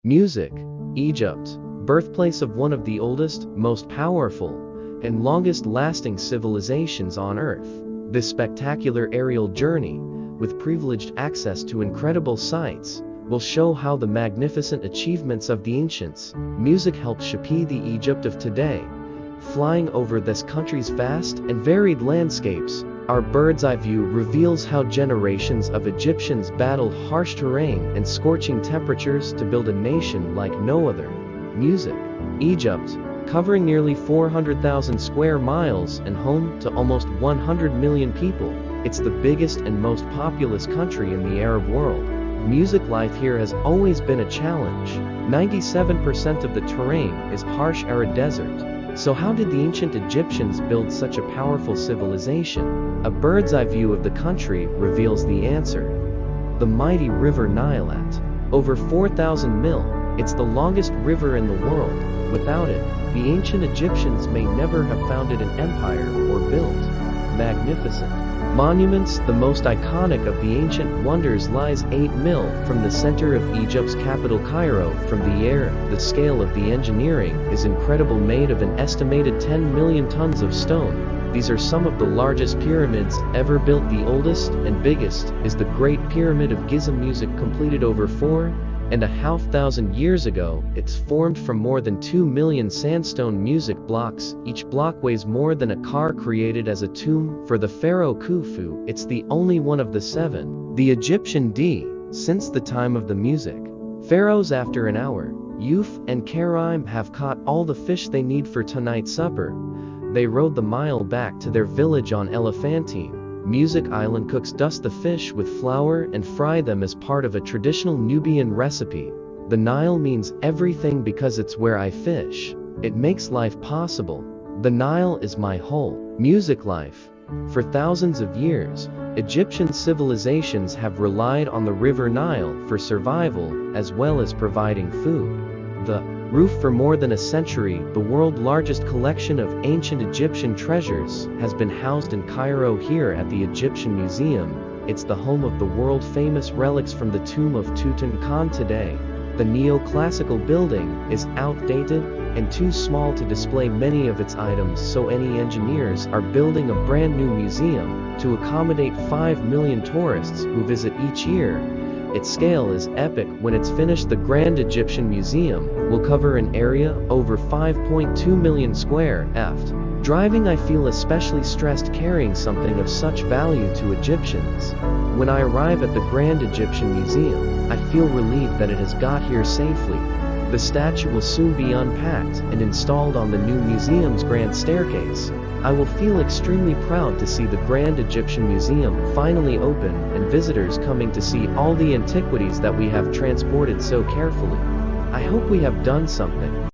Music, Egypt, birthplace of one of the oldest, most powerful, and longest-lasting civilizations on Earth. This spectacular aerial journey, with privileged access to incredible sights, will show how the magnificent achievements of the ancients, music helped shape the Egypt of today. Flying over this country's vast and varied landscapes, our bird's-eye view reveals how generations of Egyptians battled harsh terrain and scorching temperatures to build a nation like no other. Music, Egypt, covering nearly 400,000 square miles and home to almost 100 million people, it's the biggest and most populous country in the Arab world. Music life here has always been a challenge. 97% of the terrain is harsh arid desert. So how did the ancient Egyptians build such a powerful civilization? A bird's-eye view of the country reveals the answer. The mighty river Nile at over 4,000 mil, it's the longest river in the world. Without it, the ancient Egyptians may never have founded an empire or built magnificent monuments. The most iconic of the ancient wonders lies 8 mil from the center of Egypt's capital Cairo. From the air, the scale of the engineering is incredible, made of an estimated 10 million tons of stone. These are some of the largest pyramids ever built. The oldest and biggest is the Great Pyramid of Giza. Music completed over 4,500 years ago. It's formed from more than 2 million sandstone music blocks. Each block weighs more than a car. Created as a tomb for the pharaoh Khufu, it's the only one of the 7, the Egyptian D, since the time of the music pharaohs. After an hour, Youth and Karim have caught all the fish they need for tonight's supper. They rowed the mile back to their village on Elephantine. Music Island cooks dust the fish with flour and fry them as part of a traditional Nubian recipe. The Nile means everything because it's where I fish. It makes life possible. The Nile is my whole music life. For thousands of years, Egyptian civilizations have relied on the river Nile for survival, as well as providing food. The roof for more than a century, the world's largest collection of ancient Egyptian treasures, has been housed in Cairo. Here at the Egyptian Museum, it's the home of the world-famous relics from the tomb of Tutankhamun. Today, the neoclassical building is outdated and too small to display many of its items, so any engineers are building a brand new museum to accommodate 5 million tourists who visit each year. Its scale is epic. When it's finished, the Grand Egyptian Museum will cover an area over 5.2 million square ft. Driving, I feel especially stressed carrying something of such value to Egyptians. When I arrive at the Grand Egyptian Museum, I feel relieved that it has got here safely. The statue will soon be unpacked and installed on the new museum's grand staircase. I will feel extremely proud to see the Grand Egyptian Museum finally open and visitors coming to see all the antiquities that we have transported so carefully. I hope we have done something